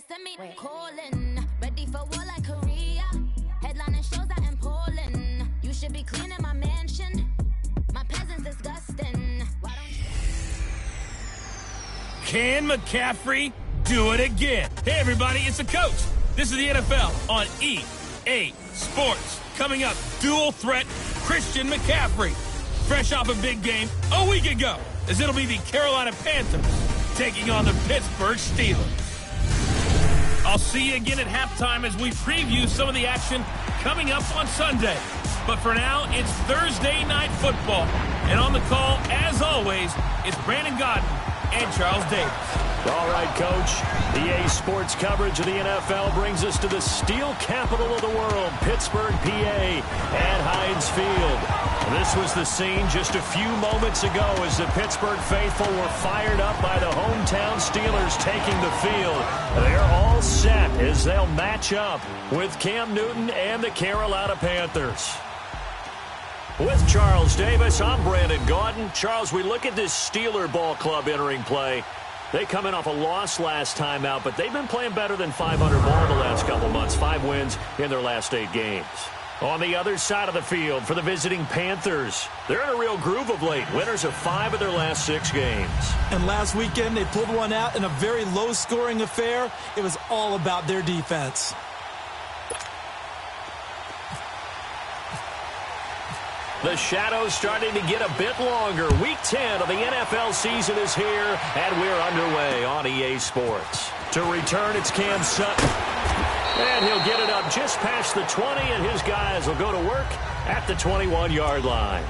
to me. We're calling, ready for war like Korea. Headlining shows out in Poland. You should be cleaning my mansion. My peasants disgusting. Why don't you... Can McCaffrey do it again? Hey, everybody, it's the coach. This is the NFL on EA Sports. Coming up, dual threat Christian McCaffrey. Fresh off a big game a week ago, as it'll be the Carolina Panthers taking on the Pittsburgh Steelers. I'll see you again at halftime as we preview some of the action coming up on Sunday. But for now, it's Thursday Night Football. And on the call, as always, it's Brandon Godden and Charles Davis. All right, Coach. EA Sports coverage of the NFL brings us to the steel capital of the world, Pittsburgh, PA, at Heinz Field. This was the scene just a few moments ago as the Pittsburgh faithful were fired up by the hometown Steelers taking the field. They're all set as they'll match up with Cam Newton and the Carolina Panthers. With Charles Davis, I'm Brandon Gaudin. Charles, we look at this Steeler ball club entering play. They come in off a loss last time out, but they've been playing better than 500 ball the last couple months. 5 wins in their last 8 games. On the other side of the field for the visiting Panthers, they're in a real groove of late. Winners of 5 of their last 6 games. And last weekend, they pulled one out in a very low-scoring affair. It was all about their defense. The shadow's starting to get a bit longer. Week 10 of the NFL season is here, and we're underway on EA Sports. To return, it's Cam Sutton. And he'll get it up just past the 20, and his guys will go to work at the 21-yard line.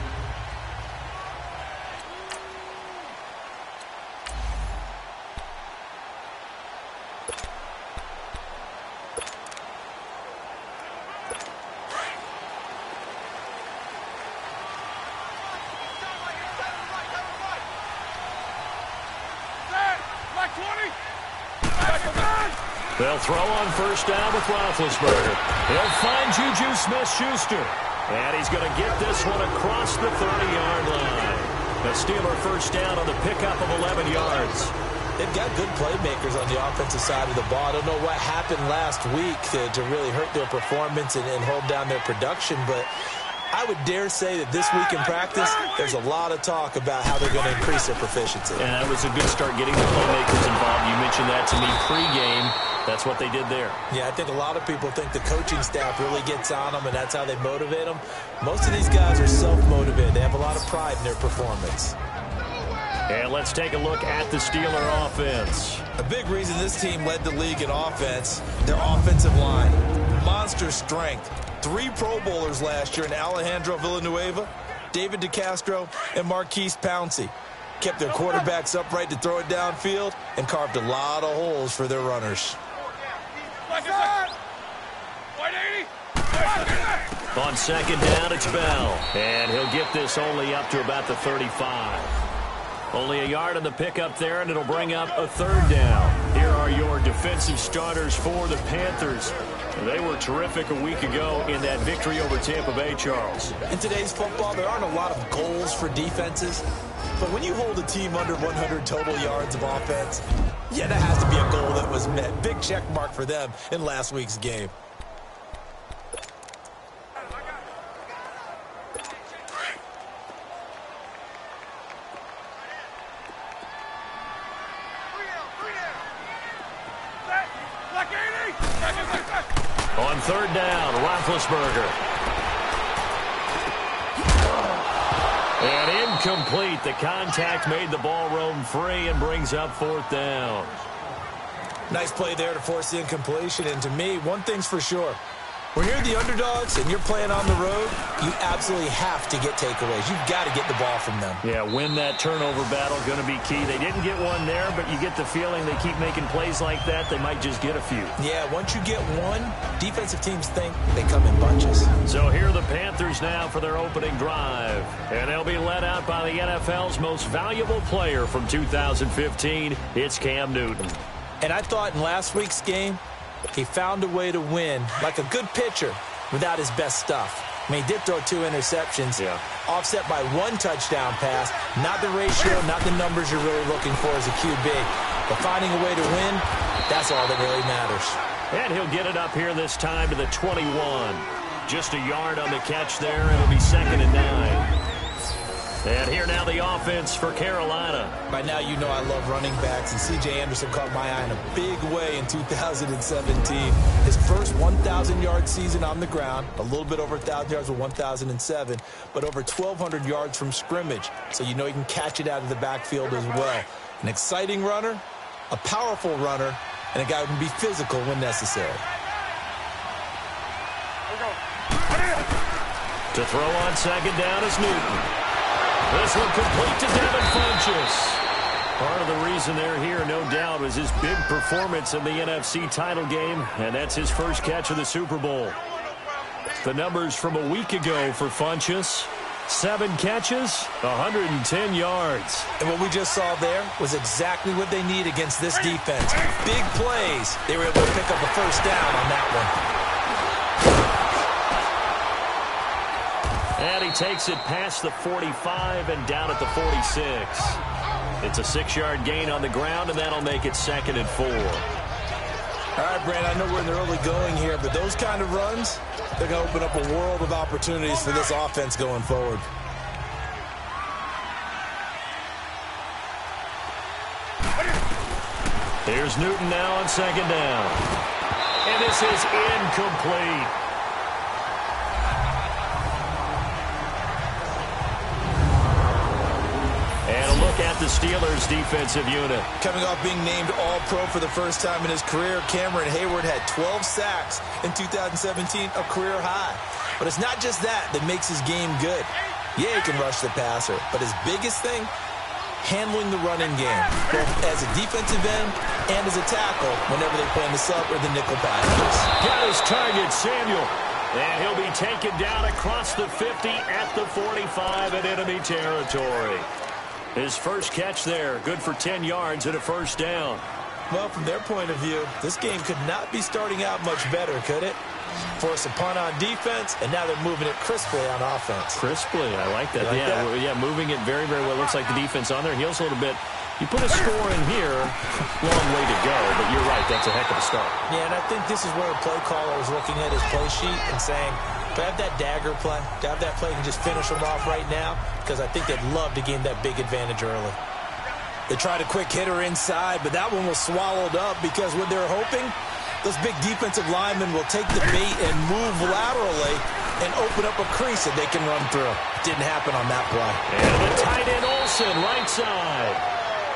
They'll throw on first down with Roethlisberger. He'll find Juju Smith-Schuster. And he's going to get this one across the 30-yard line. The Steeler first down on the pickup of 11 yards. They've got good playmakers on the offensive side of the ball. I don't know what happened last week to really hurt their performance and hold down their production, but I would dare say that this week in practice, there's a lot of talk about how they're going to increase their proficiency. And that was a good start getting the playmakers involved. You mentioned that to me pregame. That's what they did there. Yeah, I think a lot of people think the coaching staff really gets on them, and that's how they motivate them. Most of these guys are self-motivated. They have a lot of pride in their performance. And let's take a look at the Steeler offense. A big reason this team led the league in offense, their offensive line. Monster strength. 3 Pro Bowlers last year in Alejandro Villanueva, David DeCastro, and Marquise Pouncey. Kept their quarterbacks upright to throw it downfield and carved a lot of holes for their runners. On second down, it's Bell. And he'll get this only up to about the 35. Only a yard on the pickup there, and it'll bring up a 3rd down. Here are your defensive starters for the Panthers. They were terrific a week ago in that victory over Tampa Bay, Charles. In today's football, there aren't a lot of goals for defenses. But when you hold a team under 100 total yards of offense, yeah, that has to be a goal that was met. Big check mark for them in last week's game. On 3rd down, Roethlisberger. And incomplete. The contact made the ball roam free and brings up 4th down. Nice play there to force the incompletion. And to me, one thing's for sure. When you're the underdogs and you're playing on the road, you absolutely have to get takeaways. You've got to get the ball from them. Yeah, win that turnover battle, going to be key. They didn't get one there, but you get the feeling they keep making plays like that, they might just get a few. Yeah, once you get one, defensive teams think they come in bunches. So here are the Panthers now for their opening drive. And they'll be led out by the NFL's most valuable player from 2015. It's Cam Newton. And I thought in last week's game, he found a way to win, like a good pitcher, without his best stuff. I mean, he did throw 2 interceptions, offset by 1 touchdown pass. Not the ratio, not the numbers you're really looking for as a QB. But finding a way to win, That's all that really matters. And he'll get it up here this time to the 21. Just a yard on the catch there. It'll be 2nd and 9. And here now the offense for Carolina. By now you know I love running backs, and C.J. Anderson caught my eye in a big way in 2017. His first 1,000-yard season on the ground, a little bit over 1,000 yards with 1,007, but over 1,200 yards from scrimmage. So you know he can catch it out of the backfield as well. An exciting runner, a powerful runner, and a guy who can be physical when necessary. To throw on 2nd down is Newton. This one complete to Devin Funchess. Part of the reason they're here, no doubt, was his big performance in the NFC title game, and that's his first catch of the Super Bowl. The numbers from a week ago for Funchess: 7 catches, 110 yards. And what we just saw there was exactly what they need against this defense. Big plays. They were able to pick up a first down on that one. And he takes it past the 45 and down at the 46. It's a 6-yard gain on the ground, and that'll make it 2nd and 4. All right, Brand, I know we're in the early going here, but those kind of runs, they're going to open up a world of opportunities for this offense going forward. Here's Newton now on 2nd down. And this is incomplete. And a look at the Steelers' defensive unit. Coming off being named All-Pro for the first time in his career, Cameron Hayward had 12 sacks in 2017, a career high. But it's not just that makes his game good. Yeah, he can rush the passer, but his biggest thing, handling the running game, both as a defensive end and as a tackle whenever they play in the sub or the nickel packages. Got his target, Samuel. And he'll be taken down across the 50 at the 45 in enemy territory. His first catch there, good for 10 yards and a first down. Well, from their point of view, this game could not be starting out much better, could it? Force a punt on defense, and now they're moving it crisply on offense. Crisply, I like that. Like that? Yeah, moving it very, very well. Looks like the defense on their heels a little bit. You put a score in here, long way to go, but you're right, that's a heck of a start. Yeah, and I think this is where a play caller is looking at his play sheet and saying, to have that dagger play, to have that play and just finish them off right now, because I think they'd love to gain that big advantage early. They tried a quick hitter inside, but that one was swallowed up because what they're hoping, those big defensive linemen will take the bait and move laterally and open up a crease that they can run through. Didn't happen on that play. And the tight end Olsen, right side.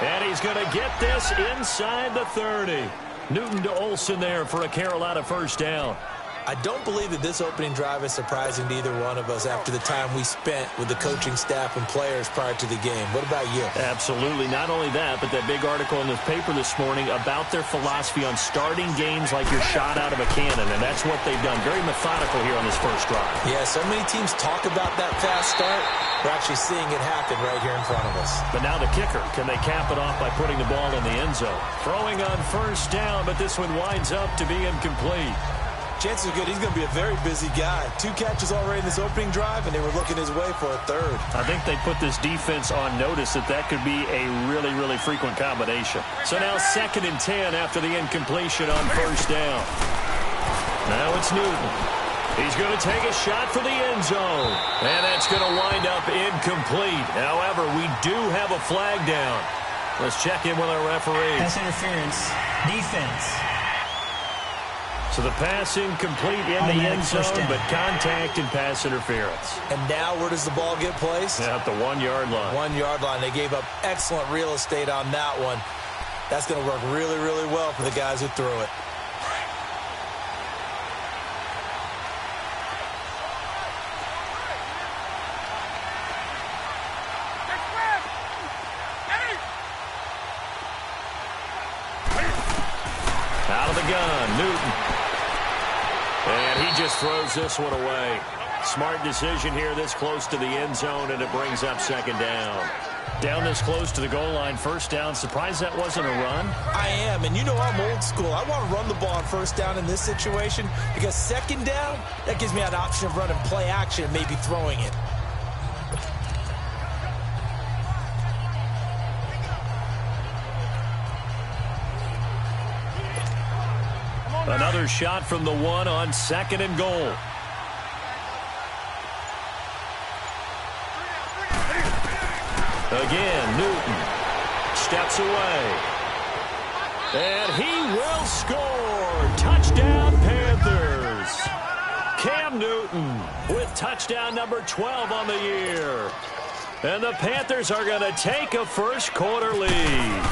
And he's going to get this inside the 30. Newton to Olsen there for a Carolina first down. I don't believe that this opening drive is surprising to either one of us after the time we spent with the coaching staff and players prior to the game. What about you? Absolutely. Not only that, but that big article in the paper this morning about their philosophy on starting games like you're shot out of a cannon, and that's what they've done. Very methodical here on this first drive. Yeah, so many teams talk about that fast start. We're actually seeing it happen right here in front of us. But now the kicker. Can they cap it off by putting the ball in the end zone? Throwing on first down, but this one winds up to be incomplete. Chances are good he's going to be a very busy guy. 2 catches already in this opening drive, and they were looking his way for a third. I think they put this defense on notice that could be a really, really frequent combination. So now 2nd and 10 after the incompletion on first down. Now it's Newton. He's going to take a shot for the end zone. And that's going to wind up incomplete. However, we do have a flag down. Let's check in with our referee. Pass interference. Defense. So the pass incomplete in the end zone, but contact and pass interference. And now where does the ball get placed? At the 1-yard line. 1-yard line. They gave up excellent real estate on that one. That's going to work really, really well for the guys who threw it. Out of the gun, Newton. And he just throws this one away. Smart decision here this close to the end zone, and it brings up 2nd down. Down this close to the goal line, first down. Surprised that wasn't a run? I am, and you know I'm old school. I want to run the ball on first down in this situation because 2nd down, that gives me an option of running play action and maybe throwing it. Another shot from the 1 on 2nd and goal. Again, Newton steps away. And he will score. Touchdown, Panthers. Cam Newton with touchdown number 12 on the year. And the Panthers are going to take a first quarter lead.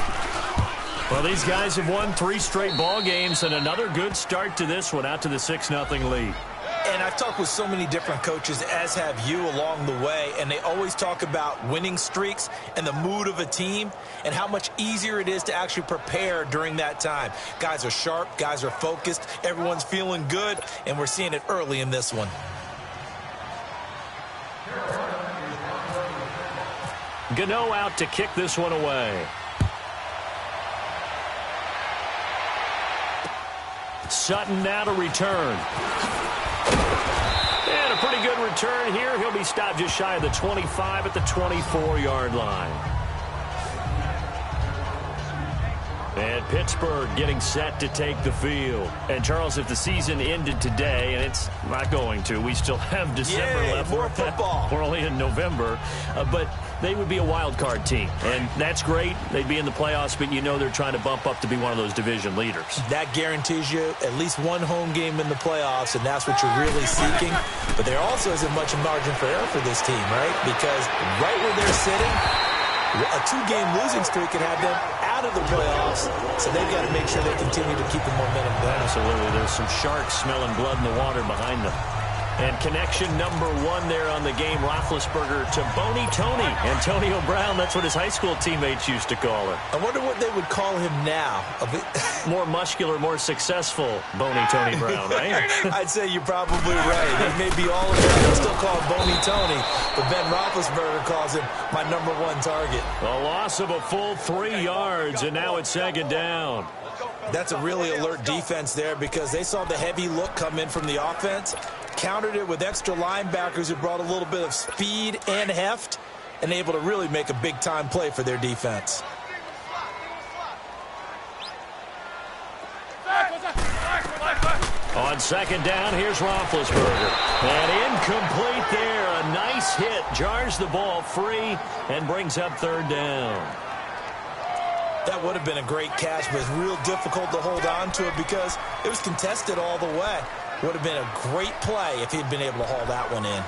Well, these guys have won 3 straight ball games and another good start to this one out to the 6-0 lead. And I've talked with so many different coaches, as have you, along the way, and they always talk about winning streaks and the mood of a team and how much easier it is to actually prepare during that time. Guys are sharp, guys are focused, everyone's feeling good, and we're seeing it early in this one. Gano out to kick this one away. Sutton now to return. And a pretty good return here. He'll be stopped just shy of the 25 at the 24-yard line. And Pittsburgh getting set to take the field. And, Charles, if the season ended today, and it's not going to, we still have December left. More football. We're only in November. But they would be a wild card team. And that's great. They'd be in the playoffs, but you know they're trying to bump up to be one of those division leaders. That guarantees you at least one home game in the playoffs, and that's what you're really seeking. But there also isn't much margin for error for this team, right? Because right where they're sitting, a 2-game losing streak could have them out of the playoffs, so they've got to make sure they continue to keep the momentum going. Absolutely. There's some sharks smelling blood in the water behind them. And connection number 1 there on the game, Roethlisberger to Boney Tony. Antonio Brown, that's what his high school teammates used to call him. I wonder what they would call him now. More muscular, more successful Boney Tony Brown, right? I'd say you're probably right. It may be all of them still call him Boney Tony, but Ben Roethlisberger calls him my number 1 target. A loss of a full 3 yards, and now it's 2nd down. That's a really alert defense there because they saw the heavy look come in from the offense, countered it with extra linebackers who brought a little bit of speed and heft, and able to really make a big-time play for their defense. On 2nd down, here's Roethlisberger. And incomplete there. A nice hit. Jars the ball free and brings up 3rd down. That would have been a great catch, but it's real difficult to hold on to it because it was contested all the way. Would have been a great play if he'd been able to haul that one in.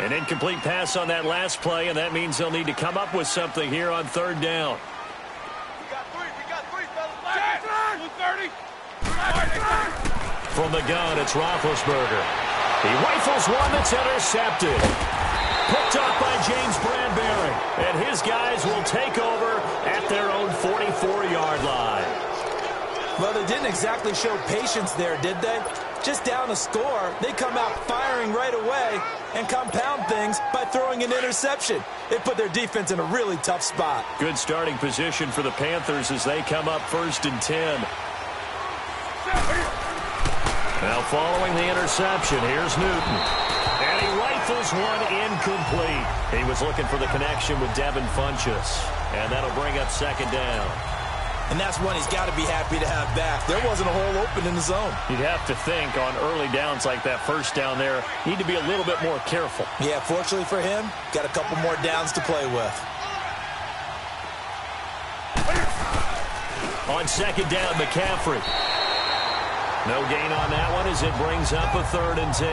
An incomplete pass on that last play, and that means they'll need to come up with something here on 3rd down. We got three, fellas. 30. From the gun, it's Roethlisberger. He rifles one that's intercepted. Picked off by James Bradbury. And his guys will take over at their own 44-yard line. Well, they didn't exactly show patience there, did they? Just down a score, they come out firing right away and compound things by throwing an interception. It put their defense in a really tough spot. Good starting position for the Panthers as they come up 1st and 10. Now following the interception, here's Newton. And he rifles one incomplete. He was looking for the connection with Devin Funchess. And that'll bring up 2nd down. And that's one he's got to be happy to have back. There wasn't a hole open in the zone. You'd have to think on early downs like that 1st down there, need to be a little bit more careful. Yeah, fortunately for him, got a couple more downs to play with. On 2nd down, McCaffrey. No gain on that one as it brings up a 3rd and 10.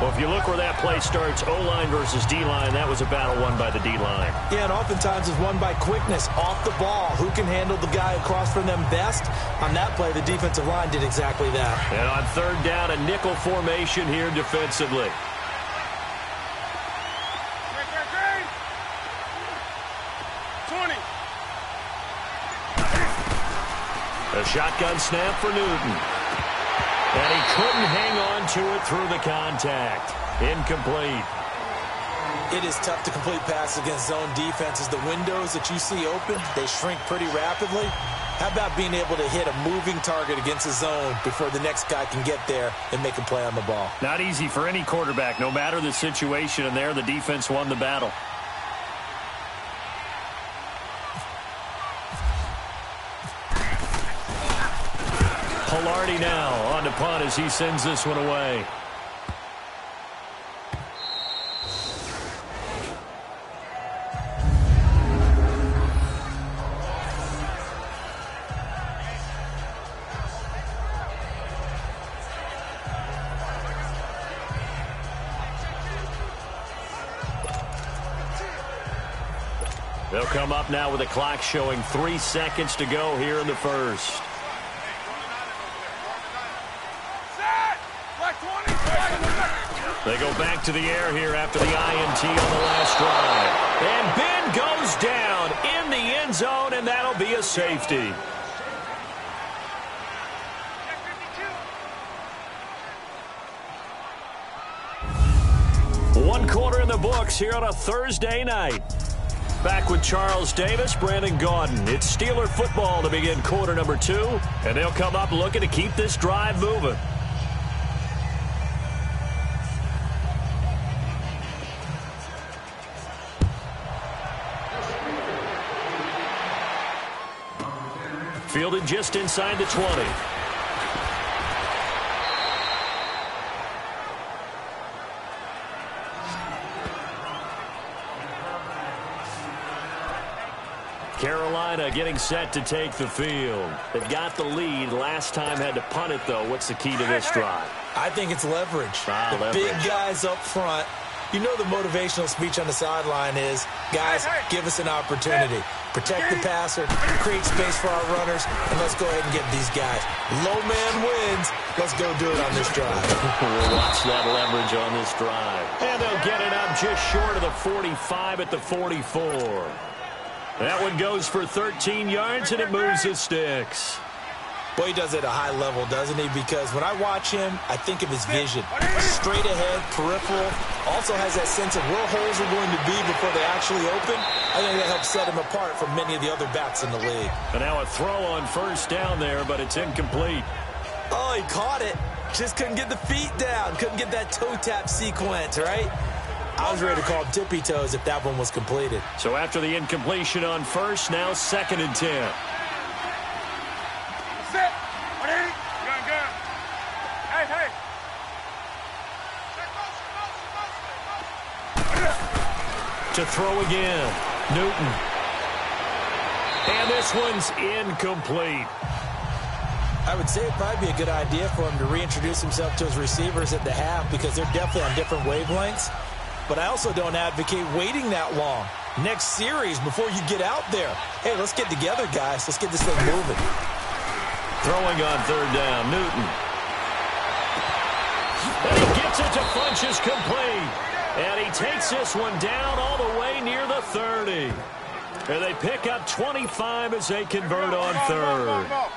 Well, if you look where that play starts, O-line versus D-line, that was a battle won by the D-line. Yeah, and oftentimes it's won by quickness, off the ball. Who can handle the guy across from them best? On that play, the defensive line did exactly that. And on 3rd down, a nickel formation here defensively. A shotgun snap for Newton. And he couldn't hang on to it through the contact. Incomplete. It is tough to complete passes against zone defenses. The windows that you see open, they shrink pretty rapidly. How about being able to hit a moving target against a zone before the next guy can get there and make a play on the ball? Not easy for any quarterback, no matter the situation, and there the defense won the battle. Velarde now on the punt as he sends this one away. They'll come up now with the clock showing 3 seconds to go here in the first. They go back to the air here after the INT on the last drive. And Ben goes down in the end zone, and that'll be a safety. One quarter in the books here on a Thursday night. Back with Charles Davis, Brandon Gaudin. It's Steeler football to begin quarter number 2, and they'll come up looking to keep this drive moving. Fielded just inside the 20. Carolina getting set to take the field. They've got the lead. Last time had to punt it, though. What's the key to this drive? I think it's leverage. The big guys up front. You know the motivational speech on the sideline is, guys, give us an opportunity. Protect the passer, create space for our runners, and let's go ahead and get these guys. Low man wins. Let's go do it on this drive. We'll watch that leverage on this drive. And they'll get it up just short of the 45 at the 44. That one goes for 13 yards, and it moves the sticks. Boy, he does it at a high level, doesn't he? Because when I watch him, I think of his vision. Straight ahead, peripheral. Also has that sense of where holes are going to be before they actually open. I think that helps set him apart from many of the other backs in the league. And now a throw on first down there, but it's incomplete. Oh, he caught it. Just couldn't get the feet down. Couldn't get that toe tap sequence, right? I was ready to call him tippy toes if that one was completed. So after the incompletion on first, now 2nd and 10. To throw again, Newton. And this one's incomplete. I would say it'd probably be a good idea for him to reintroduce himself to his receivers at the half because they're definitely on different wavelengths. But I also don't advocate waiting that long. Next series before you get out there. Hey, let's get together, guys. Let's get this thing moving. Throwing on 3rd down, Newton. And he gets it to Funchess complete. And he takes this one down all the way near the 30. And they pick up 25 as they convert on 3rd.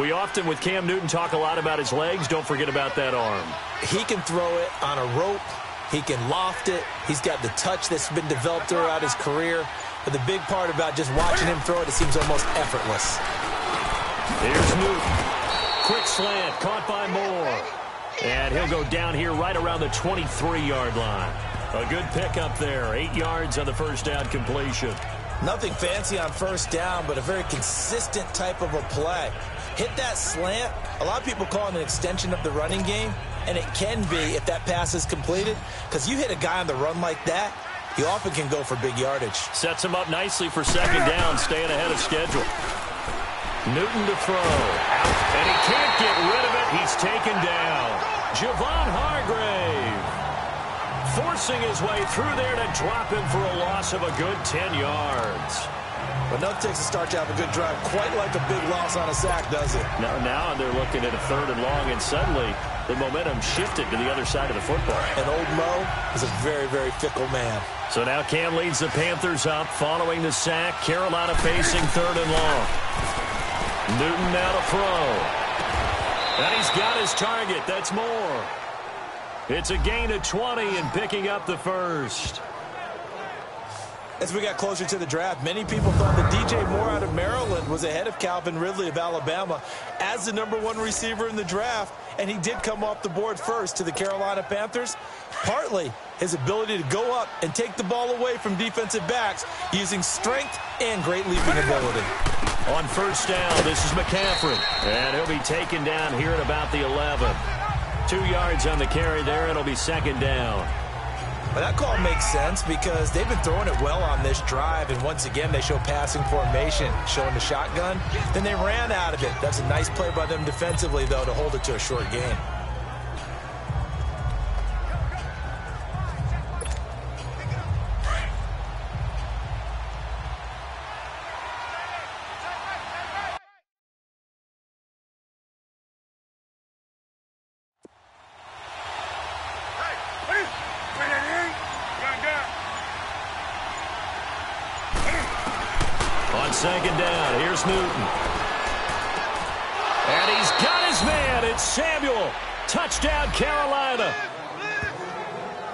We often, with Cam Newton, talk a lot about his legs. Don't forget about that arm. He can throw it on a rope. He can loft it. He's got the touch that's been developed throughout his career. But the big part about just watching him throw it seems almost effortless. Here's Newton. Quick slant, caught by Moore. And he'll go down here right around the 23-yard line. A good pickup there. 8 yards on the first down completion. Nothing fancy on first down, but a very consistent type of a play. Hit that slant. A lot of people call it an extension of the running game, and it can be if that pass is completed. Because you hit a guy on the run like that, he often can go for big yardage. Sets him up nicely for 2nd down, staying ahead of schedule. Newton to throw. And he can't get rid of it. He's taken down. Javon Hargrave forcing his way through there to drop him for a loss of a good 10 yards. But nothing takes a start to have a good drive quite like a big loss on a sack, does it? Now they're looking at a 3rd and long, and suddenly the momentum shifted to the other side of the football. And old Mo is a very, very fickle man. So now Cam leads the Panthers up following the sack. Carolina facing 3rd and long. Newton now to throw. And he's got his target. That's Moore. It's a gain of 20 and picking up the first. As we got closer to the draft, many people thought that DJ Moore out of Maryland was ahead of Calvin Ridley of Alabama as the #1 receiver in the draft, and he did come off the board first to the Carolina Panthers. Partly his ability to go up and take the ball away from defensive backs using strength and great leaping ability. On first down, this is McCaffrey. And he'll be taken down here at about the 11. 2 yards on the carry there. It'll be second down. Well, that call makes sense because they've been throwing it well on this drive, and once again they show passing formation, showing the shotgun. Then they ran out of it. That's a nice play by them defensively, though, to hold it to a short gain. On second down, here's Newton. And he's got his man. It's Samuel. Touchdown, Carolina.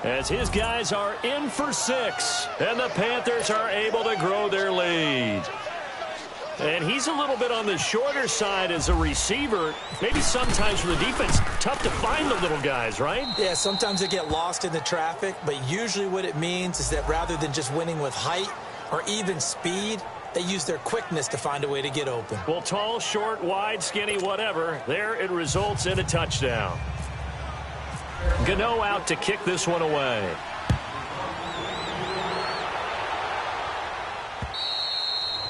As his guys are in for 6. And the Panthers are able to grow their lead. And he's a little bit on the shorter side as a receiver. Maybe sometimes for the defense, tough to find the little guys, right? Yeah, sometimes they get lost in the traffic, but usually what it means is that rather than just winning with height or even speed, they use their quickness to find a way to get open. Well, tall, short, wide, skinny, whatever, there it results in a touchdown. Gano out to kick this one away.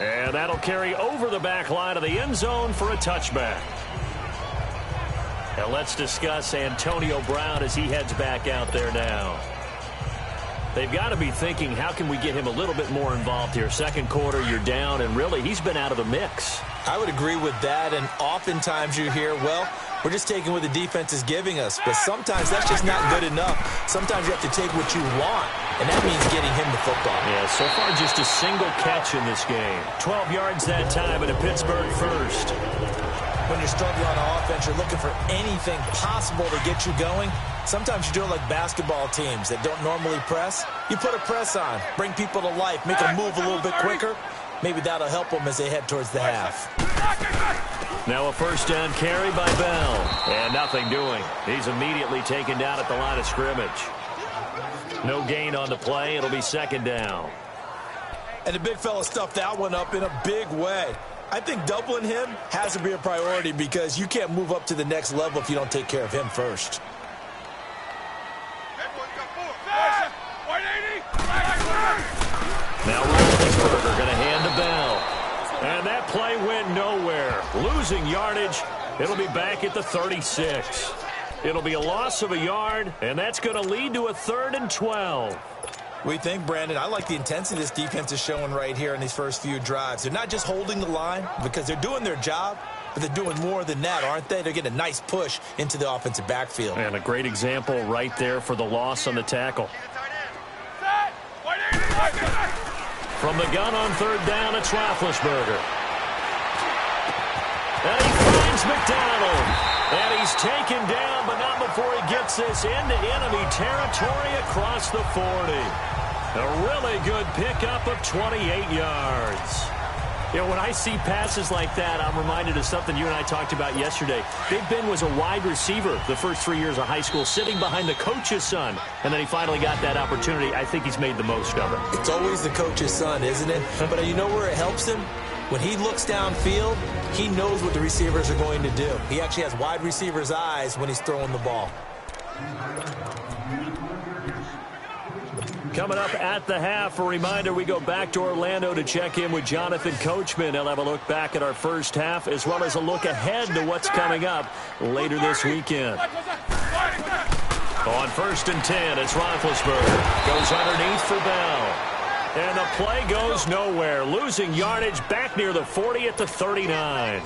And that'll carry over the back line of the end zone for a touchback. Now let's discuss Antonio Brown as he heads back out there now. They've got to be thinking, how can we get him a little bit more involved here? Second quarter, you're down, and really, he's been out of the mix. I would agree with that, and oftentimes you hear, well, we're just taking what the defense is giving us. But sometimes that's just not good enough. Sometimes you have to take what you want, and that means getting him the football. Yeah, so far just a single catch in this game. 12 yards that time, and a Pittsburgh first. When you're struggling on offense, you're looking for anything possible to get you going. Sometimes you do it like basketball teams that don't normally press. You put a press on, bring people to life, make them move a little bit quicker. Maybe that'll help them as they head towards the half. Now a first down carry by Bell. And nothing doing. He's immediately taken down at the line of scrimmage. No gain on the play. It'll be second down. And the big fella stuffed that one up in a big way. I think doubling him has to be a priority because you can't move up to the next level if you don't take care of him first. Now Roethlisberger going to hand to Bell. And that play went nowhere. Losing yardage. It'll be back at the 36. It'll be a loss of a yard, and that's going to lead to a 3rd and 12. We think, Brandon, I like the intensity this defense is showing right here in these first few drives. They're not just holding the line because they're doing their job, but they're doing more than that, aren't they? They're getting a nice push into the offensive backfield. And a great example right there for the loss on the tackle. From the gun on 3rd down, it's Roethlisberger. And he finds McDonald. And he's taken down, but not before he gets this into enemy territory across the 40. A really good pickup of 28 yards. You know, when I see passes like that, I'm reminded of something you and I talked about yesterday. Big Ben was a wide receiver the first 3 years of high school, sitting behind the coach's son. And then he finally got that opportunity. I think he's made the most of it. It's always the coach's son, isn't it? But you know where it helps him? When he looks downfield, he knows what the receivers are going to do. He actually has wide receivers' eyes when he's throwing the ball. Coming up at the half, a reminder, we go back to Orlando to check in with Jonathan Coachman. He'll have a look back at our first half as well as a look ahead to what's coming up later this weekend. On 1st and 10, it's Roethlisberger. Goes underneath for Bell. And the play goes nowhere. Losing yardage back near the 40 at the 39.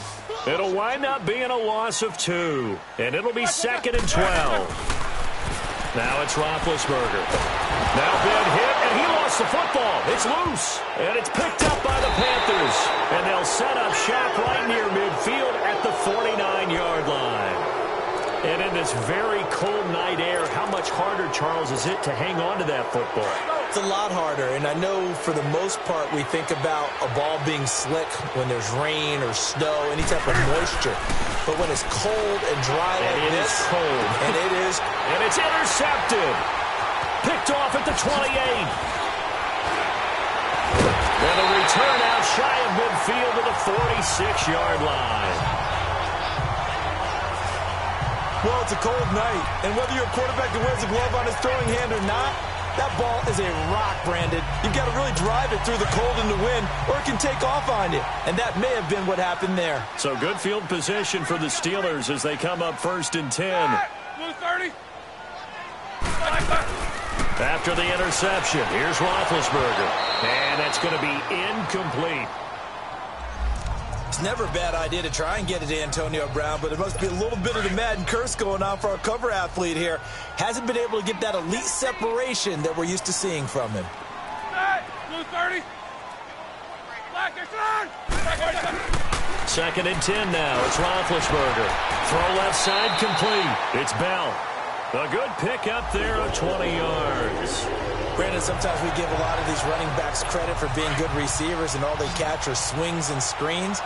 It'll wind up being a loss of 2. And it'll be 2nd and 12. Now it's Roethlisberger. Now big hit, and he lost the football. It's loose, and it's picked up by the Panthers. And they'll set up shop right near midfield at the 49-yard line. And in this very cold night air, how much harder, Charles, is it to hang on to that football? It's a lot harder, and I know for the most part we think about a ball being slick when there's rain or snow, any type of moisture. But when it's cold and dry like this, it's cold. And it is. And it's intercepted. Picked off at the 28. With a return out shy of midfield to the 46-yard line. Well, it's a cold night, and whether you're a quarterback that wears a glove on his throwing hand or not, that ball is a rock, Brandon. You've got to really drive it through the cold and the wind, or it can take off on you. And that may have been what happened there. So good field position for the Steelers as they come up 1st and 10. Blue 30. After the interception, here's Roethlisberger. And that's going to be incomplete. It's never a bad idea to try and get it to Antonio Brown, but there must be a little bit of the Madden curse going on for our cover athlete here. Hasn't been able to get that elite separation that we're used to seeing from him. Blue 30. Black, it's 2nd and 10 now. It's Roethlisberger. Throw left side complete. It's Bell. A good pick up there of 20 yards. Brandon, sometimes we give a lot of these running backs credit for being good receivers and all they catch are swings and screens.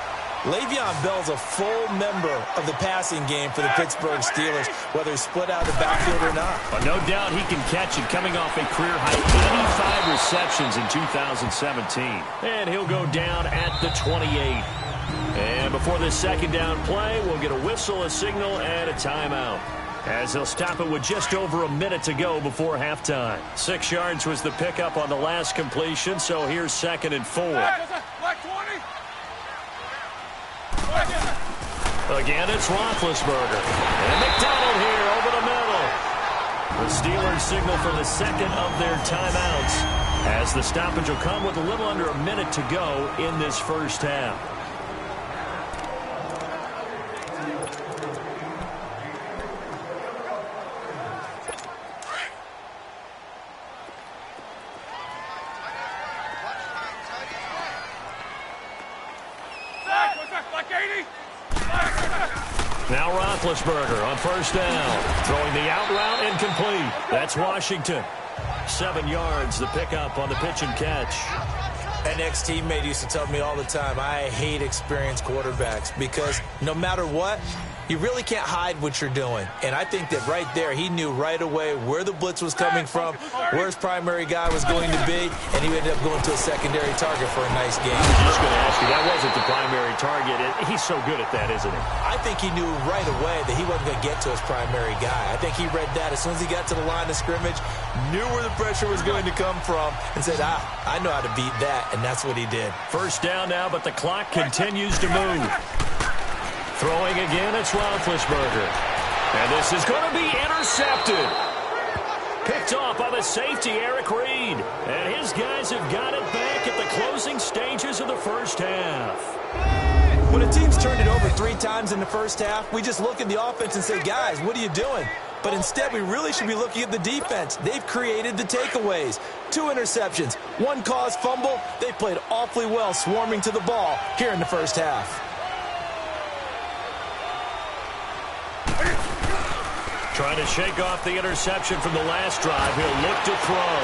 Le'Veon Bell's a full member of the passing game for the Pittsburgh Steelers, whether he's split out of the backfield or not. But no doubt he can catch it, coming off a career-high 85 receptions in 2017. And he'll go down at the 28. And before this 2nd down play, we'll get a whistle, a signal, and a timeout, as they'll stop it with just over a minute to go before halftime. 6 yards was the pickup on the last completion, so here's 2nd and 4. Black 20. Again, it's Roethlisberger. And McDonald here over the middle. The Steelers signal for the 2nd of their timeouts, as the stoppage will come with a little under a minute to go in this first half. Now Roethlisberger on 1st down. Throwing the out route incomplete. That's Washington. 7 yards, the pickup on the pitch and catch. An ex-teammate used to tell me all the time, I hate experienced quarterbacks because no matter what, you really can't hide what you're doing. And I think that right there, he knew right away where the blitz was coming from, where his primary guy was going to be, and he ended up going to a secondary target for a nice game. I was just going to ask you, that wasn't the primary target. He's so good at that, isn't he? I think he knew right away that he wasn't going to get to his primary guy. I think he read that as soon as he got to the line of scrimmage, knew where the pressure was going to come from, and said, I know how to beat that, and that's what he did. 1st down now, but the clock continues to move. Throwing again, it's Roethlisberger. And this is going to be intercepted. Picked off by the safety, Eric Reed. And his guys have got it back at the closing stages of the first half. When a team's turned it over 3 times in the first half, we just look at the offense and say, guys, what are you doing? But instead, we really should be looking at the defense. They've created the takeaways. 2 interceptions, 1 caused fumble. They played awfully well swarming to the ball here in the first half. Trying to shake off the interception from the last drive. He'll look to throw.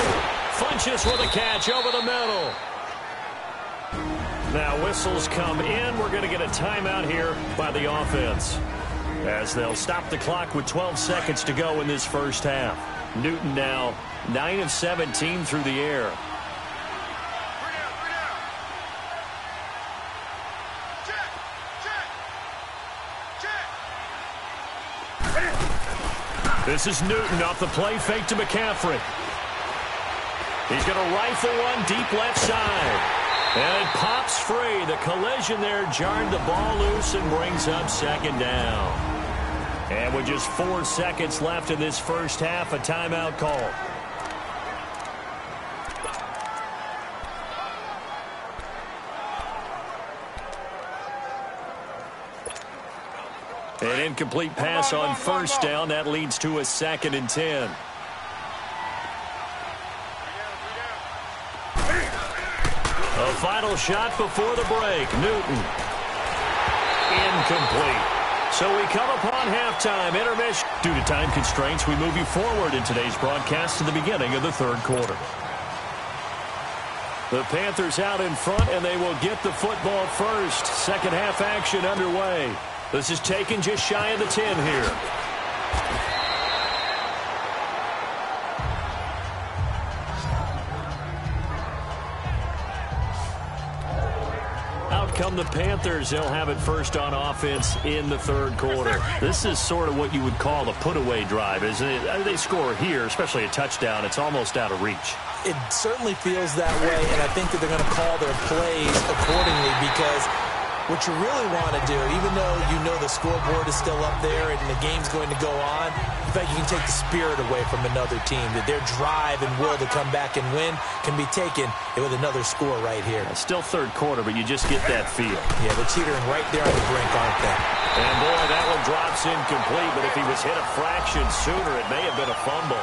Funches with a catch over the middle. Now whistles come in. We're going to get a timeout here by the offense, as they'll stop the clock with 12 seconds to go in this first half. Newton now 9 of 17 through the air. This is Newton off the play fake to McCaffrey. He's going to rifle one deep left side. And it pops free. The collision there jarred the ball loose and brings up 2nd down. And with just 4 seconds left in this first half, a timeout call. An incomplete pass on 1st down. That leads to a 2nd and 10. A final shot before the break. Newton. Incomplete. So we come upon halftime intermission. Due to time constraints, we move you forward in today's broadcast to the beginning of the 3rd quarter. The Panthers out in front, and they will get the football first. 2nd half action underway. This is taken just shy of the 10 here. come the Panthers. They'll have it first on offense in the third quarter. This is sort of what you would call a put-away drive, isn't it? They score here, especially a touchdown. It's almost out of reach. It certainly feels that way, and I think that they're going to call their plays accordingly because what you really want to do, even though you know the scoreboard is still up there and the game's going to go on, in fact, you can take the spirit away from another team, that their drive and will to come back and win can be taken with another score right here. Still third quarter, but you just get that feel. Yeah, they're teetering right there on the brink, aren't they? And, boy, that one drops incomplete, but if he was hit a fraction sooner, it may have been a fumble.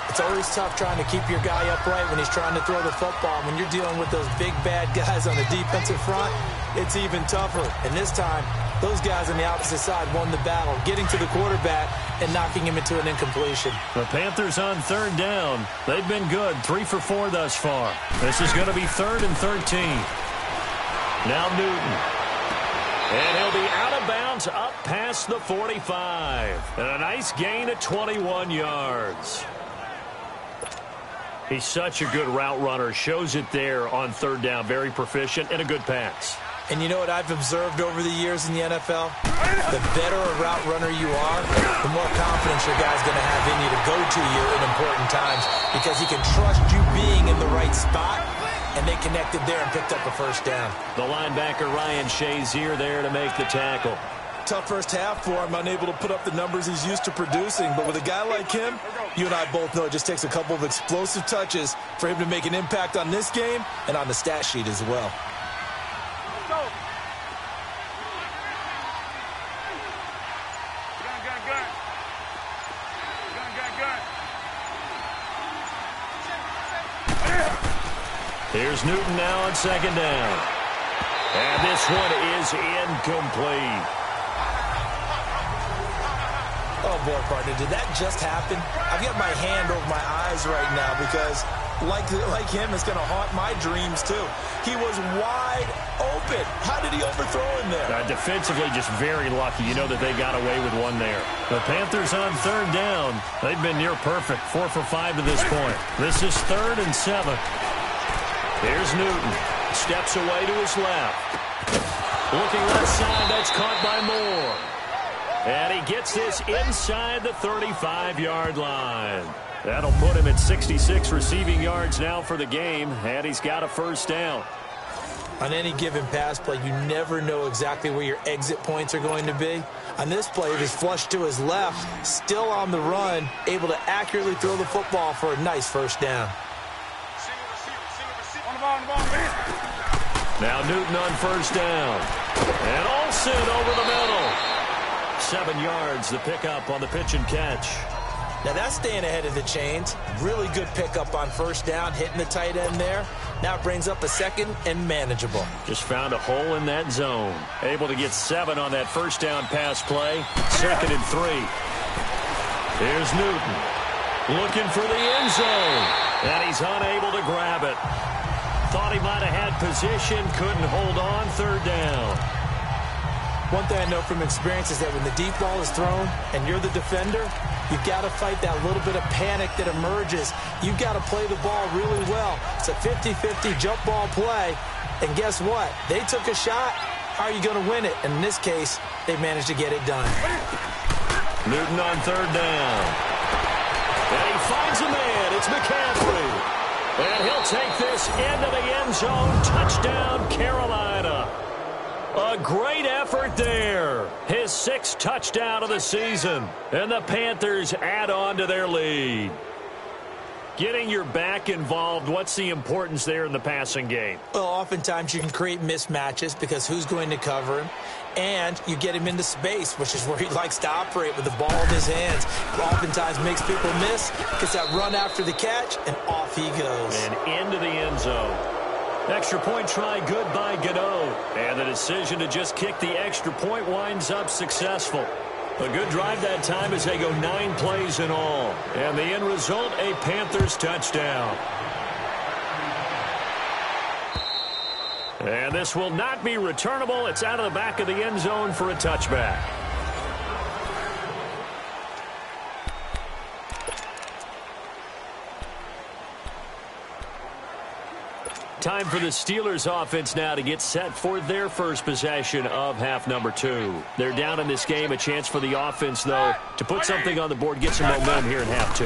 It's always tough trying to keep your guy upright when he's trying to throw the football. When you're dealing with those big, bad guys on the defensive front, it's even tougher. And this time, those guys on the opposite side won the battle, getting to the quarterback and knocking him into an incompletion. The Panthers on third down. They've been good, 3 for 4 thus far. This is going to be 3rd and 13. Now Newton. And he'll be out of bounds up past the 45. And a nice gain of 21 yards. He's such a good route runner. Shows it there on third down. Very proficient and a good pass. And you know what I've observed over the years in the NFL? The better a route runner you are, the more confidence your guy's going to have in you to go to you in important times because he can trust you being in the right spot, and they connected there and picked up a first down. The linebacker Ryan Shazier there to make the tackle. Tough first half for him, unable to put up the numbers he's used to producing. But with a guy like him, you and I both know it just takes a couple of explosive touches for him to make an impact on this game and on the stat sheet as well. Here's Newton now on second down. And this one is incomplete. Oh, boy, partner, did that just happen? I've got my hand over my eyes right now because, like him, it's going to haunt my dreams, too. He was wide open. How did he overthrow him there? Defensively, just very lucky. You know that they got away with one there. The Panthers on third down. They've been near perfect, 4 for 5 to this point. This is 3rd and 7. Here's Newton. Steps away to his left. Looking left side, that's caught by Moore. And he gets this inside the 35-yard line. That'll put him at 66 receiving yards now for the game, and he's got a first down. On any given pass play, you never know exactly where your exit points are going to be. On this play, it is flushed to his left, still on the run, able to accurately throw the football for a nice first down. Now Newton on first down. And Olsen over the middle. 7 yards, the pickup on the pitch and catch. Now that's staying ahead of the chains. Really good pickup on first down, hitting the tight end there. Now it brings up a second and manageable. Just found a hole in that zone. Able to get 7 on that first down pass play. 2nd and 3. Here's Newton. Looking for the end zone. And he's unable to grab it. Thought he might have had position, couldn't hold on, third down. One thing I know from experience is that when the deep ball is thrown and you're the defender, you've got to fight that little bit of panic that emerges. You've got to play the ball really well. It's a 50-50 jump ball play, and guess what? They took a shot. How are you going to win it? And in this case, they managed to get it done. Newton on third down. And he finds a man. It's McCaffrey. And he'll take this into the end zone. Touchdown, Carolina. A great effort there. His 6th touchdown of the season. And the Panthers add on to their lead. Getting your back involved, what's the importance there in the passing game? Well, oftentimes you can create mismatches because who's going to cover him? And you get him into space, which is where he likes to operate with the ball in his hands. Oftentimes makes people miss, gets that run after the catch, and off he goes. And into the end zone. Extra point try good by Gano. And the decision to just kick the extra point winds up successful. A good drive that time as they go 9 plays in all. And the end result, a Panthers touchdown. And this will not be returnable. It's out of the back of the end zone for a touchback. Time for the Steelers offense now to get set for their first possession of half number 2. They're down in this game. A chance for the offense, though, to put something on the board, get some momentum here in half 2.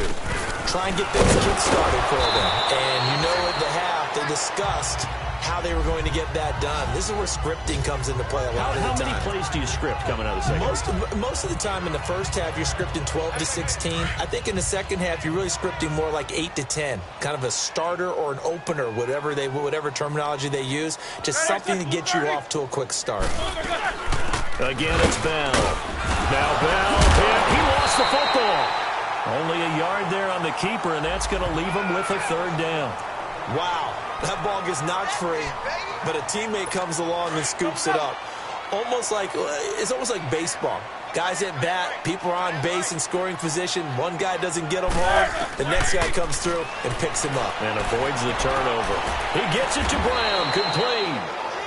Try and get things kick-started for them. And you know at the half, they discussed how they were going to get that done. This is where scripting comes into play a lot of the time. How many plays do you script coming out of the second? Most of the time in the first half, you're scripting 12 to 16. I think in the second half, you're really scripting more like 8 to 10. Kind of a starter or an opener, whatever terminology they use. Just something to get you off to a quick start. Again, it's Bell. Now Bell, he lost the football. Only a yard there on the keeper, and that's going to leave him with a third down. Wow, that ball gets knocked free, but a teammate comes along and scoops it up. It's almost like baseball. Guys at bat, people are on base in scoring position. One guy doesn't get him home. The next guy comes through and picks him up. And avoids the turnover. He gets it to Brown, complete.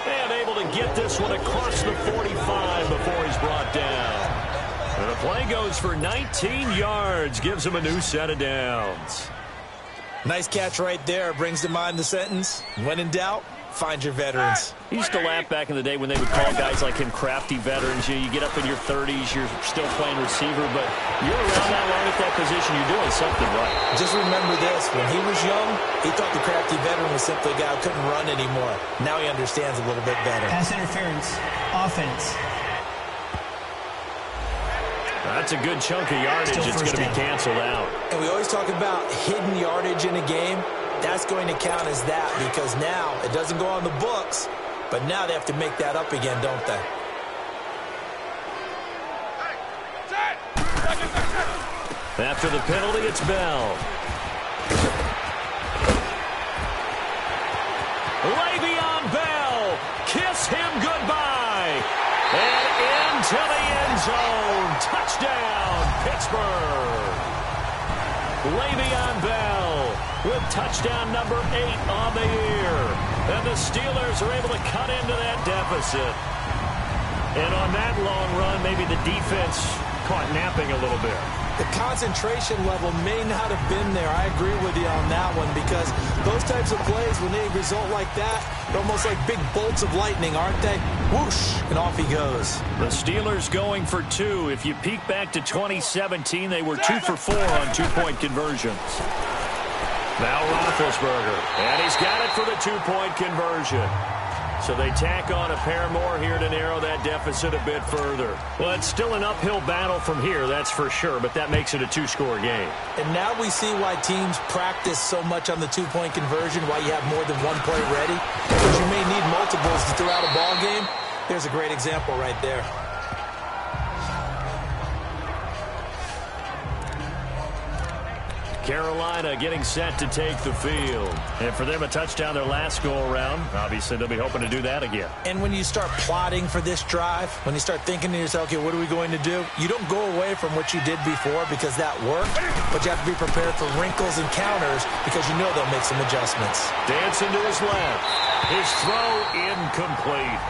And able to get this one across the 45 before he's brought down. And the play goes for 19 yards, gives him a new set of downs. Nice catch right there. Brings to mind the sentence, when in doubt, find your veterans. He used to laugh back in the day when they would call guys like him crafty veterans. You get up in your 30s, you're still playing receiver, but you're around that long at that position, you're doing something right. Just remember this, when he was young, he thought the crafty veteran was simply a guy who couldn't run anymore. Now he understands a little bit better. Pass interference, offense. That's a good chunk of yardage. It's going to be canceled out. And we always talk about hidden yardage in a game. That's going to count as that because now it doesn't go on the books, but now they have to make that up again, don't they? After the penalty, it's Bell. Le'Veon Bell, kiss him goodbye. And into the end zone. Touchdown, Pittsburgh. Le'Veon Bell with touchdown number 8 on the year. And the Steelers are able to cut into that deficit. And on that long run, maybe the defense caught napping a little bit. The concentration level may not have been there. I agree with you on that one because those types of plays, when they result like that, they're almost like big bolts of lightning, aren't they? Whoosh, and off he goes. The Steelers going for 2. If you peek back to 2017, they were 2 for 4 on two-point conversions. Now Roethlisberger, and he's got it for the two-point conversion. So they tack on a pair more here to narrow that deficit a bit further. Well, it's still an uphill battle from here, that's for sure, but that makes it a 2-score game. And now we see why teams practice so much on the two-point conversion, why you have more than one play ready, because you may need multiples throughout a ball game. There's a great example right there. Carolina getting set to take the field. And for them, a touchdown their last go-around. Obviously, they'll be hoping to do that again. And when you start plotting for this drive, when you start thinking to yourself, okay, what are we going to do? You don't go away from what you did before because that worked, but you have to be prepared for wrinkles and counters because you know they'll make some adjustments. Dancing to his left. His throw incomplete.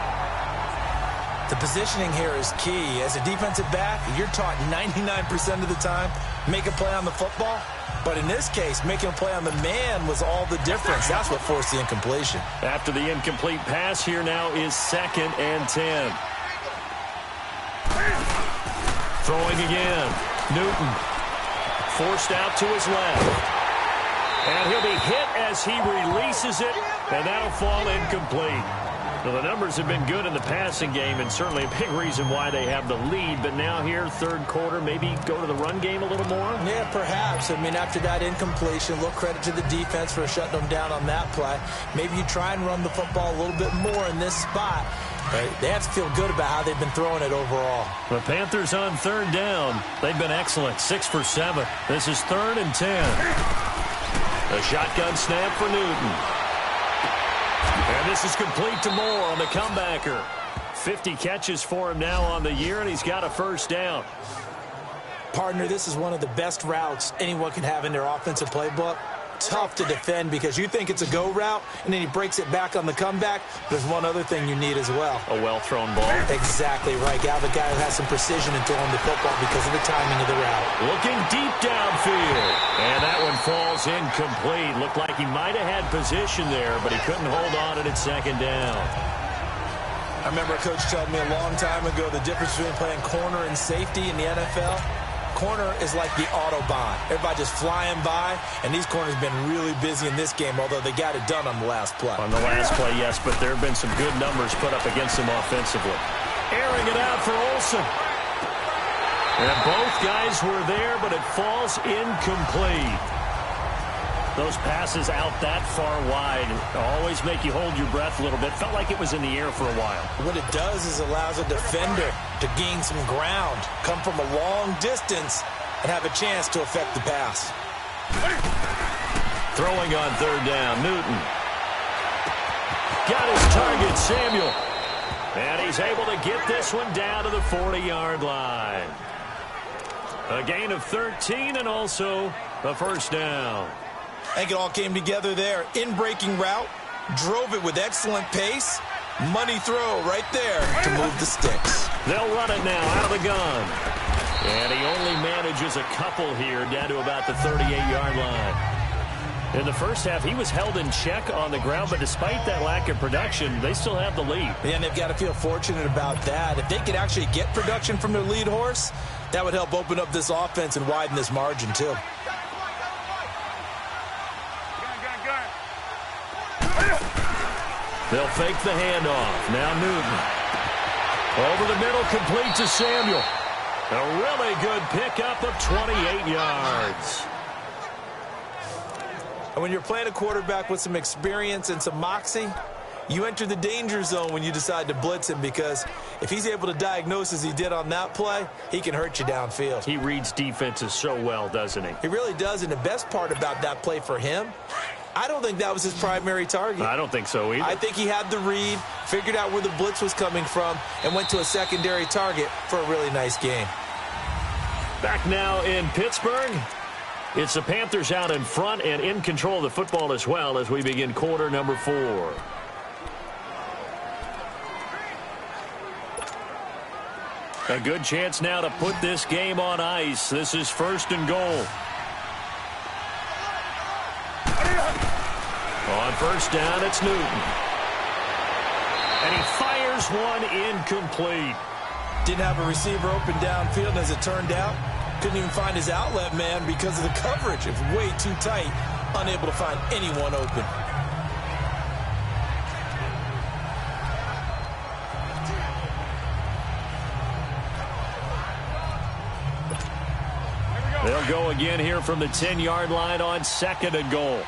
The positioning here is key. As a defensive back, you're taught 99% of the time, make a play on the football. But in this case, making a play on the man was all the difference. That's what forced the incompletion. After the incomplete pass, here now is 2nd and 10. Throwing again. Newton. Forced out to his left. And he'll be hit as he releases it, and that'll fall incomplete. Well, the numbers have been good in the passing game, and certainly a big reason why they have the lead. But now here, third quarter, maybe go to the run game a little more? Yeah, perhaps. I mean, after that incompletion, a little credit to the defense for shutting them down on that play. Maybe you try and run the football a little bit more in this spot. But they have to feel good about how they've been throwing it overall. The Panthers on 3rd down. They've been excellent, 6 for 7. This is 3rd and 10. A shotgun snap for Newton. And this is complete to Moore on the comebacker. 50 catches for him now on the year, and he's got a first down. Partner, this is one of the best routes anyone can have in their offensive playbook. tough to defend because you think it's a go route, and then he breaks it back on the comeback. There's one other thing you need as well. A well-thrown ball. Exactly right. You have a guy who has some precision in throwing the football because of the timing of the route. Looking deep downfield. And that one falls incomplete. Looked like he might have had position there, but he couldn't hold on at second down. I remember a coach telling me a long time ago the difference between playing corner and safety in the NFL. Corner is like the Autobahn. Everybody just flying by, and these corners have been really busy in this game, although they got it done on the last play. On the last play, yes, but there have been some good numbers put up against them offensively. Airing it out for Olsen. And both guys were there, but it falls incomplete. Those passes out that far wide always make you hold your breath a little bit. Felt like it was in the air for a while. What it does is allows a defender to gain some ground, come from a long distance, and have a chance to affect the pass. Throwing on third down, Newton. Got his target, Samuel. And he's able to get this one down to the 40-yard line. A gain of 13 and also a first down. I think it all came together there. In-breaking route, drove it with excellent pace. Money throw right there to move the sticks. They'll run it now out of the gun. And he only manages a couple here down to about the 38-yard line. In the first half, he was held in check on the ground, but despite that lack of production, they still have the lead. And they've got to feel fortunate about that. If they could actually get production from their lead horse, that would help open up this offense and widen this margin, too. They'll fake the handoff. Now Newton. Over the middle, complete to Samuel. A really good pickup of 28 yards. And when you're playing a quarterback with some experience and some moxie, you enter the danger zone when you decide to blitz him, because if he's able to diagnose as he did on that play, he can hurt you downfield. He reads defenses so well, doesn't he? He really does, and the best part about that play for him, I don't think that was his primary target. I don't think so either. I think he had the read, figured out where the blitz was coming from, and went to a secondary target for a really nice game. Back now in Pittsburgh. It's the Panthers out in front and in control of the football as well as we begin quarter number 4. A good chance now to put this game on ice. This is first and goal. On first down, it's Newton. And he fires one incomplete. Didn't have a receiver open downfield, and as it turned out, couldn't even find his outlet man because of the coverage. It was way too tight, unable to find anyone open. They'll go again here from the 10-yard line on second and goal.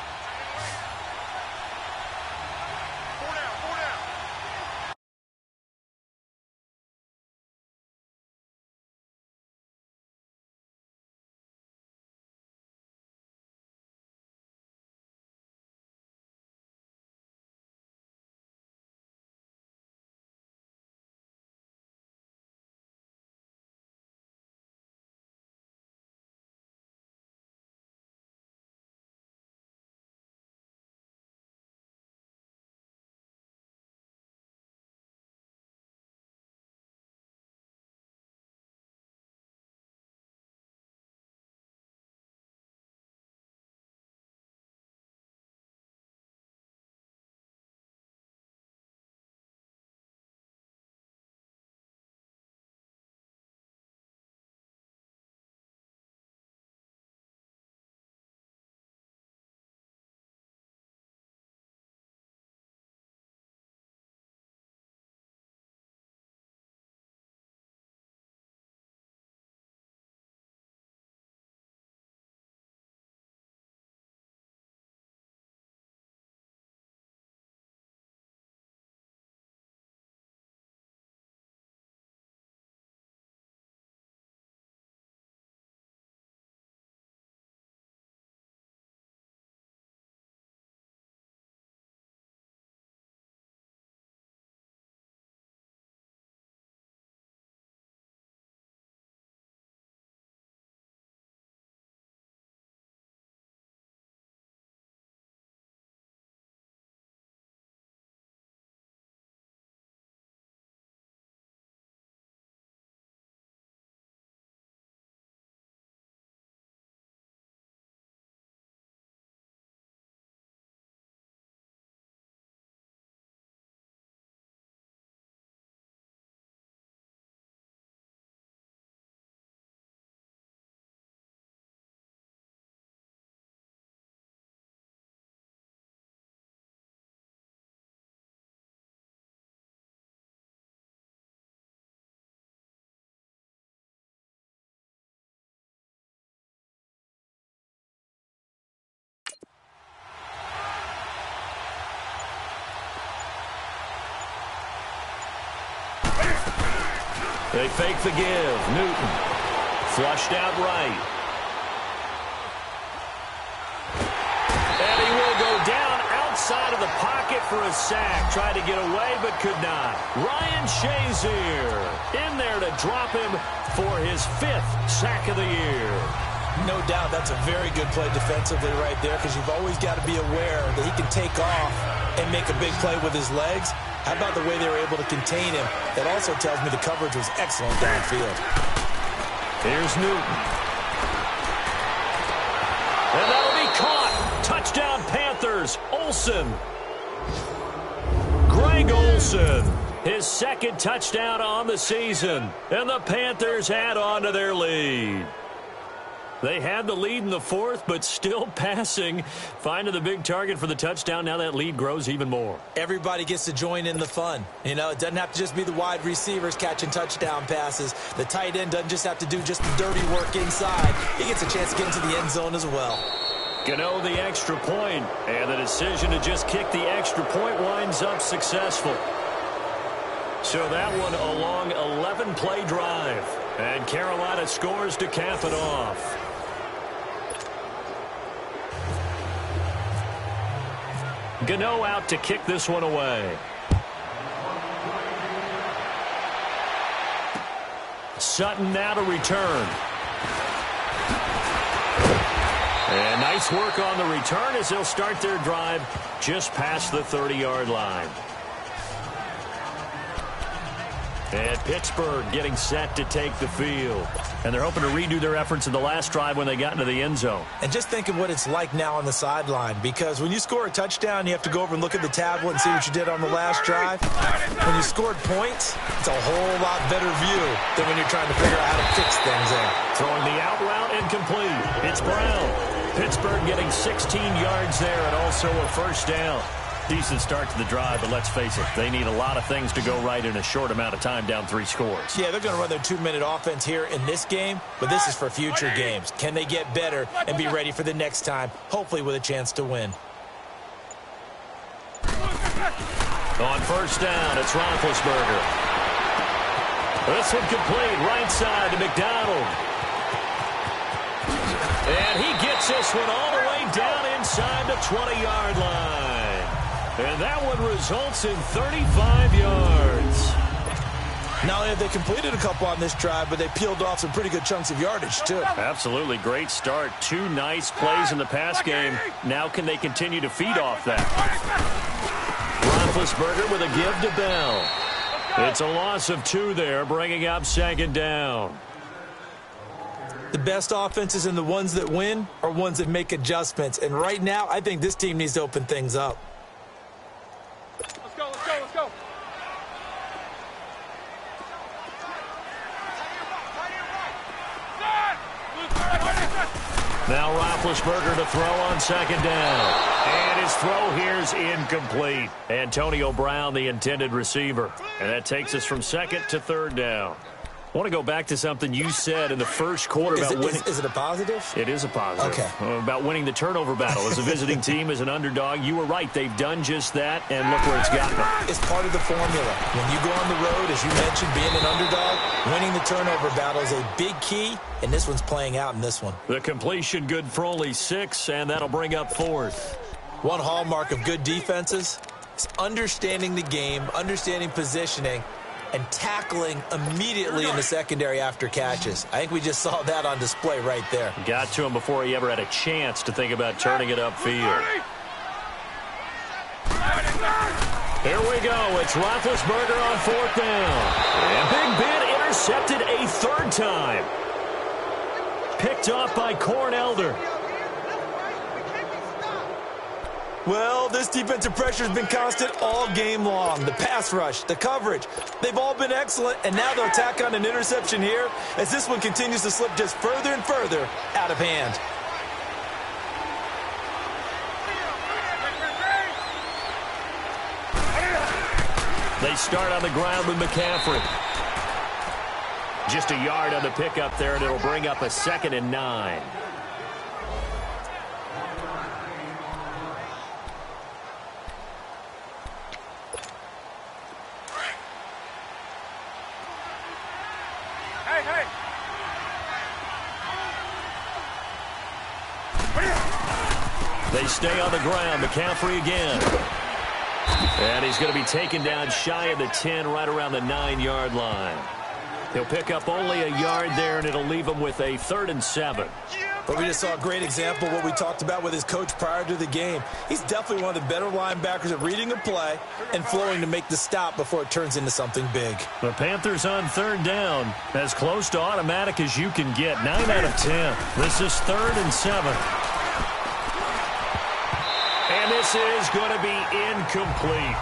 They fake the give. Newton. Flushed out right. And he will go down outside of the pocket for a sack. Tried to get away, but could not. Ryan Shazier in there to drop him for his 5th sack of the year. No doubt that's a very good play defensively right there, because you've always got to be aware that he can take off and make a big play with his legs. How about the way they were able to contain him? That also tells me the coverage was excellent downfield. Here's Newton. And that'll be caught. Touchdown Panthers. Olsen. Greg Olsen. His 2nd touchdown on the season. And the Panthers add on to their lead. They had the lead in the 4th, but still passing. Finding the big target for the touchdown. Now that lead grows even more. Everybody gets to join in the fun. You know, it doesn't have to just be the wide receivers catching touchdown passes. The tight end doesn't just have to do just the dirty work inside. He gets a chance to get into the end zone as well. Gano the extra point, and the decision to just kick the extra point winds up successful. So that one a long 11-play drive. And Carolina scores to cap it off. Gano out to kick this one away. Sutton now to return. And nice work on the return as they'll start their drive just past the 30-yard line. And Pittsburgh getting set to take the field. And they're hoping to redo their efforts in the last drive when they got into the end zone. And just think of what it's like now on the sideline, because when you score a touchdown, you have to go over and look at the tablet and see what you did on the last drive. When you scored points, it's a whole lot better view than when you're trying to figure out how to fix things there. Throwing the out route incomplete. It's Brown. Pittsburgh getting 16 yards there and also a first down. Decent start to the drive, but let's face it, they need a lot of things to go right in a short amount of time down 3 scores. Yeah, they're going to run their 2-minute offense here in this game, but this is for future games. Can they get better and be ready for the next time, hopefully with a chance to win? On first down, it's Roethlisberger. This one complete, right side to McDonald. And he gets this one all the way down inside the 20-yard line. And that one results in 35 yards. Not only have they completed a couple on this drive, but they peeled off some pretty good chunks of yardage, too. Absolutely. Great start. 2 nice plays in the pass game. Now can they continue to feed off that? Roethlisberger with a give to Bell. It's a loss of 2 there, bringing up 2nd down. The best offenses and the ones that win are ones that make adjustments. And right now, I think this team needs to open things up. Let's go, let's go, let's go. Now Roethlisberger to throw on 2nd down. And his throw here's incomplete. Antonio Brown, the intended receiver. And that takes us from 2nd to 3rd down. I want to go back to something you said in the first quarter about winning. Is it a positive? It is a positive. Okay. About winning the turnover battle. As a visiting team, as an underdog, you were right. They've done just that, and look where it's gotten them. It's part of the formula. When you go on the road, as you mentioned, being an underdog, winning the turnover battle is a big key, and this one's playing out in this one. The completion good for only 6, and that'll bring up 4th. One hallmark of good defenses is understanding the game, understanding positioning, and tackling immediately in the secondary after catches. I think we just saw that on display right there. Got to him before he ever had a chance to think about turning it upfield. Here we go. It's Roethlisberger on 4th down. And Big Ben intercepted a 3rd time. Picked off by Corn Elder. Well, this defensive pressure has been constant all game long. The pass rush, the coverage, they've all been excellent, and now they'll tack on an interception here as this one continues to slip just further and further out of hand. They start on the ground with McCaffrey. Just a yard on the pickup there, and it'll bring up a 2nd and 9. They stay on the ground. McCaffrey again. And he's going to be taken down shy of the 10, right around the 9-yard line. He'll pick up only a yard there, and it'll leave him with a 3rd and 7. But we just saw a great example of what we talked about with his coach prior to the game. He's definitely one of the better linebackers at reading a play and flowing to make the stop before it turns into something big. The Panthers on 3rd down, as close to automatic as you can get. 9 out of 10. This is 3rd and 7. And this is going to be incomplete.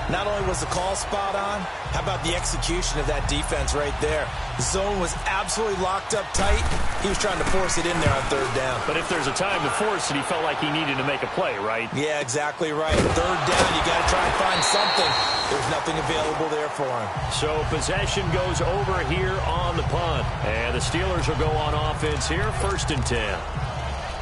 Not only was the call spot on, how about the execution of that defense right there? The zone was absolutely locked up tight. He was trying to force it in there on 3rd down. But if there's a time to force it, he felt like he needed to make a play, right? Yeah, exactly right. 3rd down, you got to try and find something. There's nothing available there for him. So possession goes over here on the punt. And the Steelers will go on offense here, 1st and 10.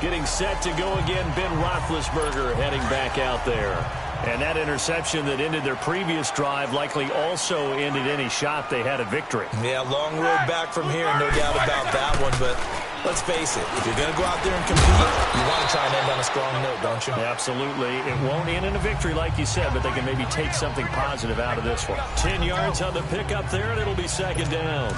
Getting set to go again, Ben Roethlisberger heading back out there. And that interception that ended their previous drive likely also ended any shot they had at victory. Yeah, long road back from here, no doubt about that one. But let's face it, if you're going to go out there and compete, you want to try and end on a strong note, don't you? Absolutely. It won't end in a victory, like you said, but they can maybe take something positive out of this one. 10 yards on the pickup there, and it'll be 2nd down.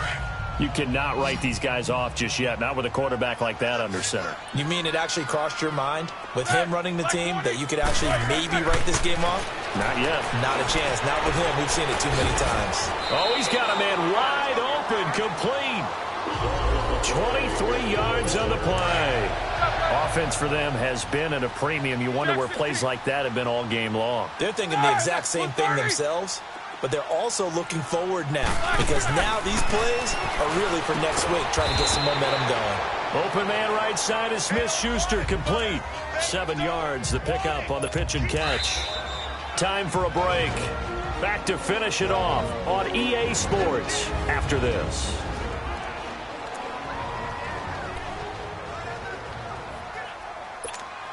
You cannot write these guys off just yet, not with a quarterback like that under center. You mean it actually crossed your mind with him running the team that you could actually maybe write this game off? Not yet. Not a chance. Not with him. We've seen it too many times. Oh, he's got a man wide open, complete. 23 yards on the play. Offense for them has been at a premium. You wonder where plays like that have been all game long. They're thinking the exact same thing themselves. But they're also looking forward now, because now these plays are really for next week, trying to get some momentum going. Open man right side is Smith-Schuster, complete. 7 yards, the pickup on the pitch and catch. Time for a break. Back to finish it off on EA Sports after this.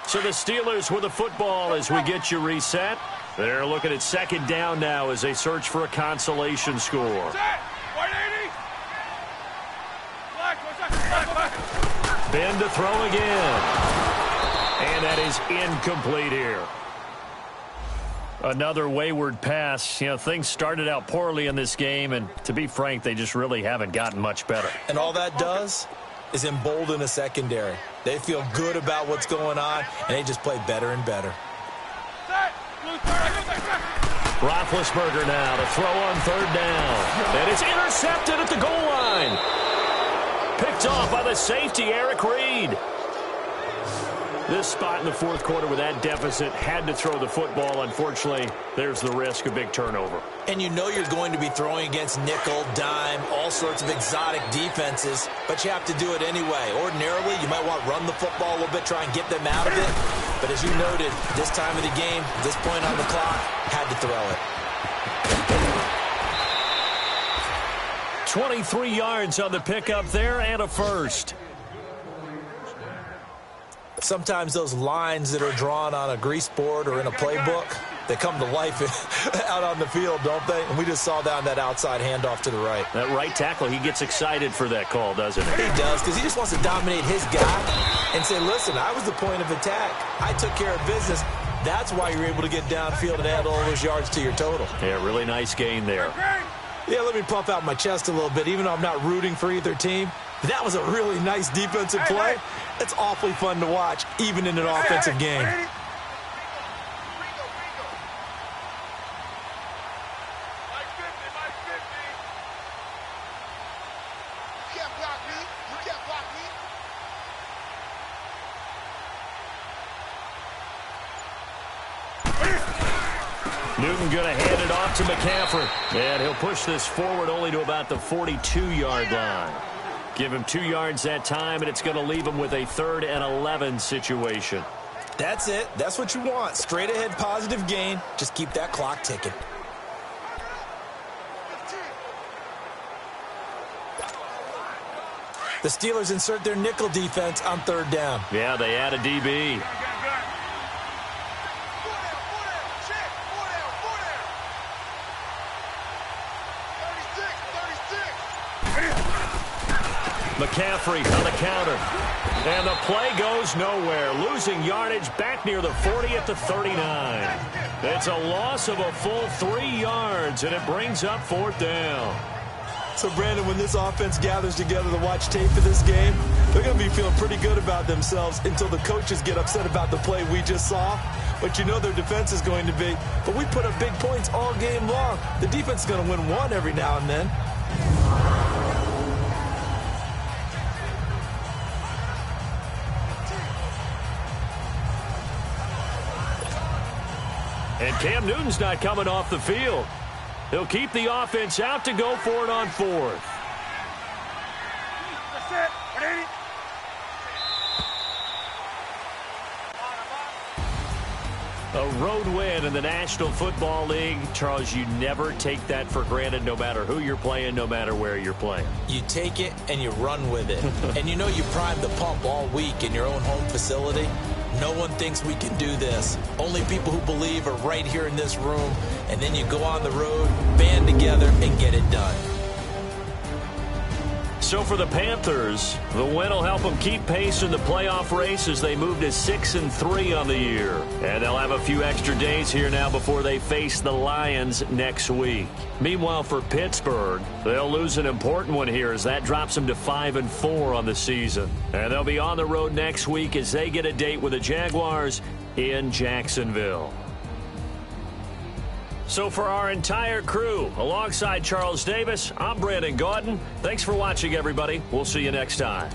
So the Steelers with the football as we get you reset. They're looking at 2nd down now as they search for a consolation score. Ben to throw again. And that is incomplete here. Another wayward pass. You know, things started out poorly in this game, and to be frank, they just really haven't gotten much better. And all that does is embolden a secondary. They feel good about what's going on, and they just play better and better. Roethlisberger now to throw on 3rd down. And it's intercepted at the goal line. Picked off by the safety, Eric Reed. This spot in the 4th quarter with that deficit, had to throw the football. Unfortunately, there's the risk of big turnover. And you know you're going to be throwing against nickel, dime, all sorts of exotic defenses, but you have to do it anyway. Ordinarily, you might want to run the football a little bit, try and get them out of it. But as you noted, this time of the game, this point on the clock, had to throw it. 23 yards on the pickup there and a first. Sometimes those lines that are drawn on a grease board or in a playbook, they come to life out on the field, don't they? And we just saw that on that outside handoff to the right. That right tackle, he gets excited for that call, doesn't he? He does, because he just wants to dominate his guy and say, listen, I was the point of attack. I took care of business. That's why you're able to get downfield and add all those yards to your total. Yeah, really nice gain there. Yeah, let me puff out my chest a little bit, even though I'm not rooting for either team. That was a really nice defensive play. It's awfully fun to watch, even in an offensive game. Newton going to hand it off to McCaffrey. And he'll push this forward only to about the 42-yard line. Give him 2 yards that time, and it's going to leave him with a 3rd and 11 situation. That's it. That's what you want. Straight ahead positive gain. Just keep that clock ticking. The Steelers insert their nickel defense on 3rd down. Yeah, they add a DB. McCaffrey on the counter. And the play goes nowhere. Losing yardage back near the 40 at the 39. It's a loss of a full 3 yards, and it brings up 4th down. So, Brandon, when this offense gathers together to watch tape of this game, they're going to be feeling pretty good about themselves until the coaches get upset about the play we just saw. But you know their defense is going to be. But we put up big points all game long. The defense is going to win one every now and then. And Cam Newton's not coming off the field. He'll keep the offense out to go for it on 4th. That's it. Ready? A road win in the National Football League. Charles, you never take that for granted no matter who you're playing, no matter where you're playing. You take it and you run with it. And you know you primed the pump all week in your own home facility. No one thinks we can do this. Only people who believe are right here in this room. And then you go on the road, band together, and get it done. So for the Panthers, the win will help them keep pace in the playoff race as they move to 6-3 on the year. And they'll have a few extra days here now before they face the Lions next week. Meanwhile, for Pittsburgh, they'll lose an important one here as that drops them to 5-4 on the season. And they'll be on the road next week as they get a date with the Jaguars in Jacksonville. So for our entire crew, alongside Charles Davis, I'm Brandon Gaudin. Thanks for watching, everybody. We'll see you next time.